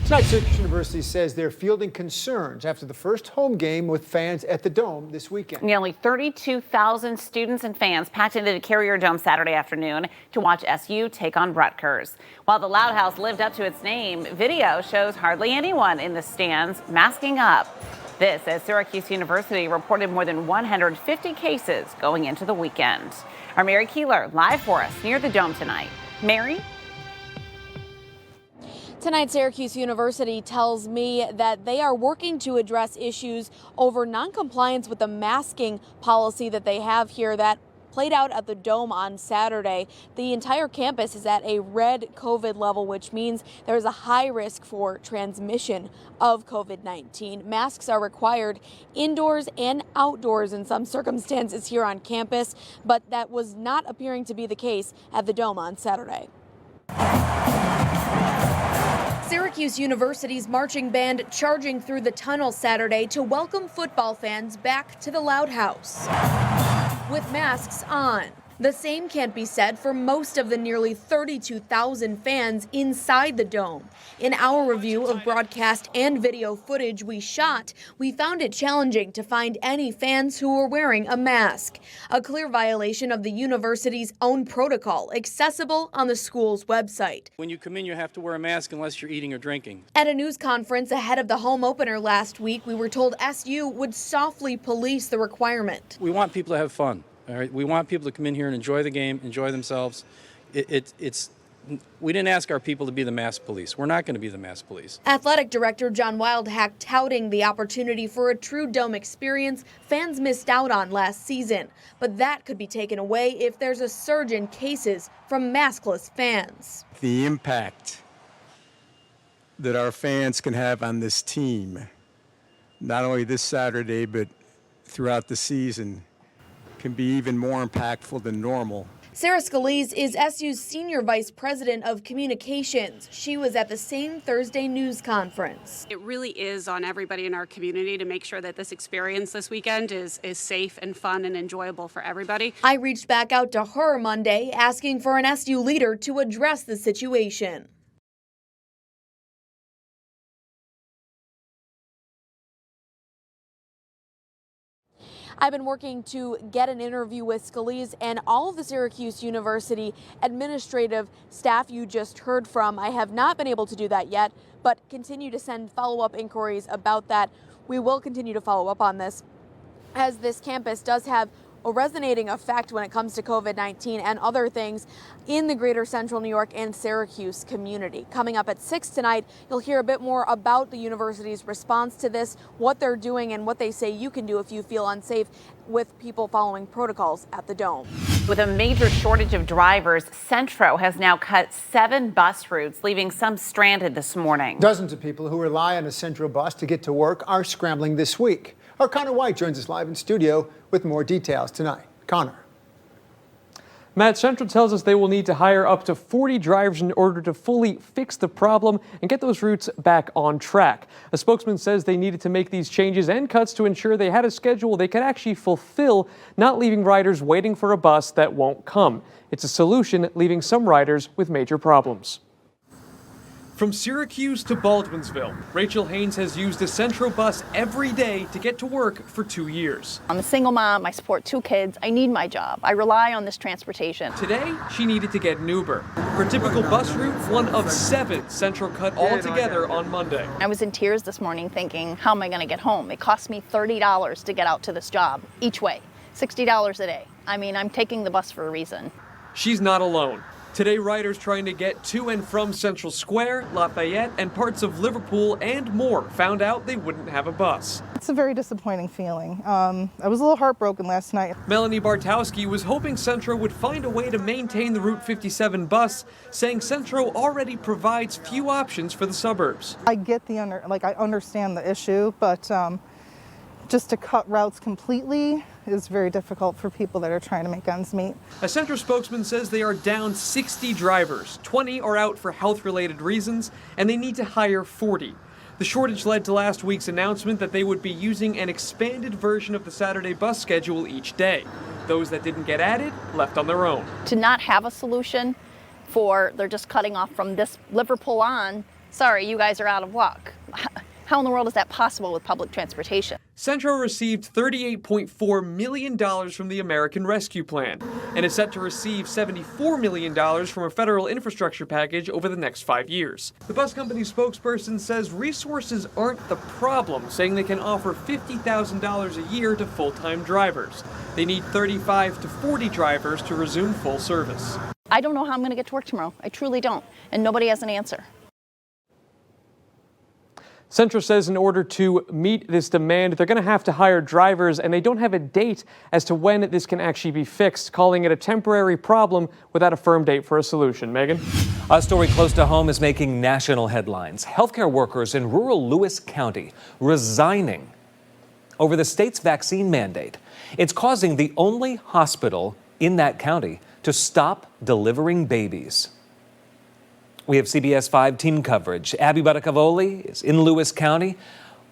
Tonight, Syracuse University says they're fielding concerns after the first home game with fans at the Dome this weekend. Nearly 32,000 students and fans packed into the Carrier Dome Saturday afternoon to watch SU take on Rutgers. While the Loud House lived up to its name, video shows hardly anyone in the stands masking up. This as Syracuse University reported more than 150 cases going into the weekend. Our Mary Keeler live for us near the Dome tonight. Mary? Tonight, Syracuse University tells me that they are working to address issues over noncompliance with the masking policy that they have here that played out at the Dome on Saturday. The entire campus is at a red COVID level, which means there is a high risk for transmission of COVID-19. Masks are required indoors and outdoors in some circumstances here on campus, but that was not appearing to be the case at the Dome on Saturday. Syracuse University's marching band charging through the tunnel Saturday to welcome football fans back to the Loud House with masks on. The same can't be said for most of the nearly 32,000 fans inside the Dome. In our review of broadcast and video footage we shot, we found it challenging to find any fans who were wearing a mask, a clear violation of the university's own protocol, accessible on the school's website. When you come in, you have to wear a mask unless you're eating or drinking. At a news conference ahead of the home opener last week, we were told SU would softly police the requirement. We want people to have fun. All right, we want people to come in here and enjoy the game, enjoy themselves. We didn't ask our people to be the mask police. We're not going to be the mask police. Athletic Director John Wildhack touting the opportunity for a true Dome experience fans missed out on last season. But that could be taken away if there's a surge in cases from maskless fans. The impact that our fans can have on this team, not only this Saturday, but throughout the season, can be even more impactful than normal. Sarah Scalise is SU's Senior Vice President of Communications. She was at the same Thursday news conference. It really is on everybody in our community to make sure that this experience this weekend is safe and fun and enjoyable for everybody. I reached back out to her Monday asking for an SU leader to address the situation. I've been working to get an interview with Scalise and all of the Syracuse University administrative staff you just heard from. I have not been able to do that yet, but continue to send follow-up inquiries about that. We will continue to follow up on this, as this campus does have a resonating effect when it comes to COVID-19 and other things in the greater Central New York and Syracuse community. Coming up at 6 tonight, you'll hear a bit more about the university's response to this, what they're doing, and what they say you can do if you feel unsafe with people following protocols at the Dome. With a major shortage of drivers, Centro has now cut 7 bus routes, leaving some stranded this morning. Dozens of people who rely on a Centro bus to get to work are scrambling this week. Our Connor White joins us live in studio with more details tonight. Connor. Matt, Centro tells us they will need to hire up to 40 drivers in order to fully fix the problem and get those routes back on track. A spokesman says they needed to make these changes and cuts to ensure they had a schedule they could actually fulfill, not leaving riders waiting for a bus that won't come. It's a solution, leaving some riders with major problems. From Syracuse to Baldwinsville, Rachel Haynes has used a Centro bus every day to get to work for 2 years. I'm a single mom, I support 2 kids, I need my job. I rely on this transportation. Today, she needed to get an Uber. Her typical bus route, one of 7 Centro cut all together on Monday. I was in tears this morning thinking, how am I going to get home? It cost me $30 to get out to this job each way, $60 a day. I mean, I'm taking the bus for a reason. She's not alone. Today, riders trying to get to and from Central Square, Lafayette, and parts of Liverpool and more found out they wouldn't have a bus. It's a very disappointing feeling. I was a little heartbroken last night. Melanie Bartowski was hoping Centro would find a way to maintain the Route 57 bus, saying Centro already provides few options for the suburbs. I get I understand the issue, but just to cut routes completely is very difficult for people that are trying to make ends meet. A Centro spokesman says they are down 60 drivers. 20 are out for health-related reasons, and they need to hire 40. The shortage led to last week's announcement that they would be using an expanded version of the Saturday bus schedule each day. Those that didn't get added left on their own. To not have a solution they're just cutting off from this Liverpool on, sorry, you guys are out of luck. How in the world is that possible with public transportation? Centro received $38.4 million from the American Rescue Plan and is set to receive $74 million from a federal infrastructure package over the next 5 years. The bus company spokesperson says resources aren't the problem, saying they can offer $50,000 a year to full-time drivers. They need 35 to 40 drivers to resume full service. I don't know how I'm going to get to work tomorrow. I truly don't. And nobody has an answer. Centro says in order to meet this demand, they're going to have to hire drivers, and they don't have a date as to when this can actually be fixed, calling it a temporary problem without a firm date for a solution. Megan? A story close to home is making national headlines. Healthcare workers in rural Lewis County resigning over the state's vaccine mandate. It's causing the only hospital in that county to stop delivering babies. We have CBS 5 team coverage. Abby Buttacavoli is in Lewis County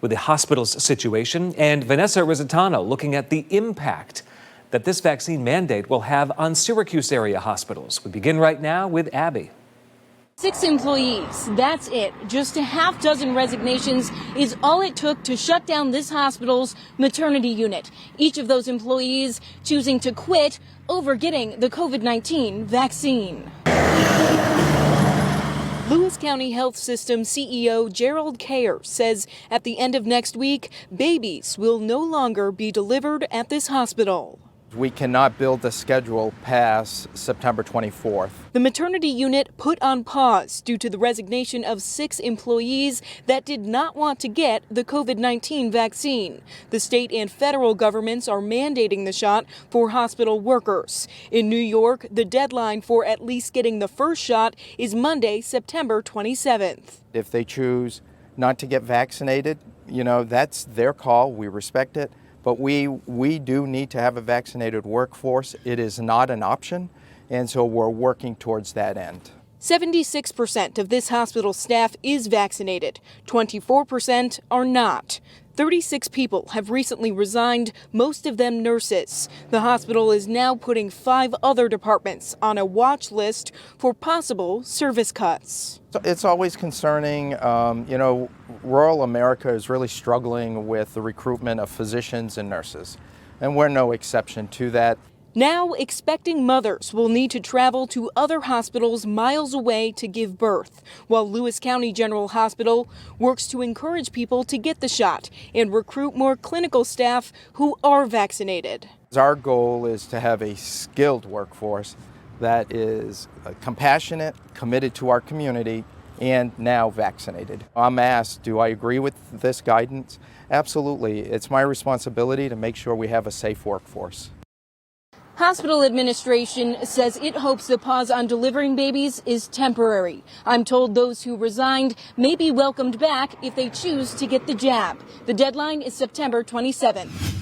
with the hospital's situation, and Vanessa Rizzitano looking at the impact that this vaccine mandate will have on Syracuse area hospitals. We begin right now with Abby. 6 employees, that's it. Just a half dozen resignations is all it took to shut down this hospital's maternity unit. Each of those employees choosing to quit over getting the COVID-19 vaccine. Lewis County Health System CEO Gerald Kayer says at the end of next week, babies will no longer be delivered at this hospital. We cannot build the schedule past September 24th. The maternity unit put on pause due to the resignation of 6 employees that did not want to get the COVID-19 vaccine. The state and federal governments are mandating the shot for hospital workers. In New York, the deadline for at least getting the first shot is Monday, September 27th. If they choose not to get vaccinated, that's their call. We respect it. But we do need to have a vaccinated workforce. It is not an option, and so we're working towards that end. 76% of this hospital staff is vaccinated. 24% are not. 36 people have recently resigned, most of them nurses. The hospital is now putting 5 other departments on a watch list for possible service cuts. It's always concerning. Rural America is really struggling with the recruitment of physicians and nurses, and we're no exception to that. Now, expecting mothers will need to travel to other hospitals miles away to give birth, while Lewis County General Hospital works to encourage people to get the shot and recruit more clinical staff who are vaccinated. Our goal is to have a skilled workforce that is compassionate, committed to our community, and now vaccinated. I'm asked, do I agree with this guidance? Absolutely. It's my responsibility to make sure we have a safe workforce. Hospital administration says it hopes the pause on delivering babies is temporary. I'm told those who resigned may be welcomed back if they choose to get the jab. The deadline is September 27th.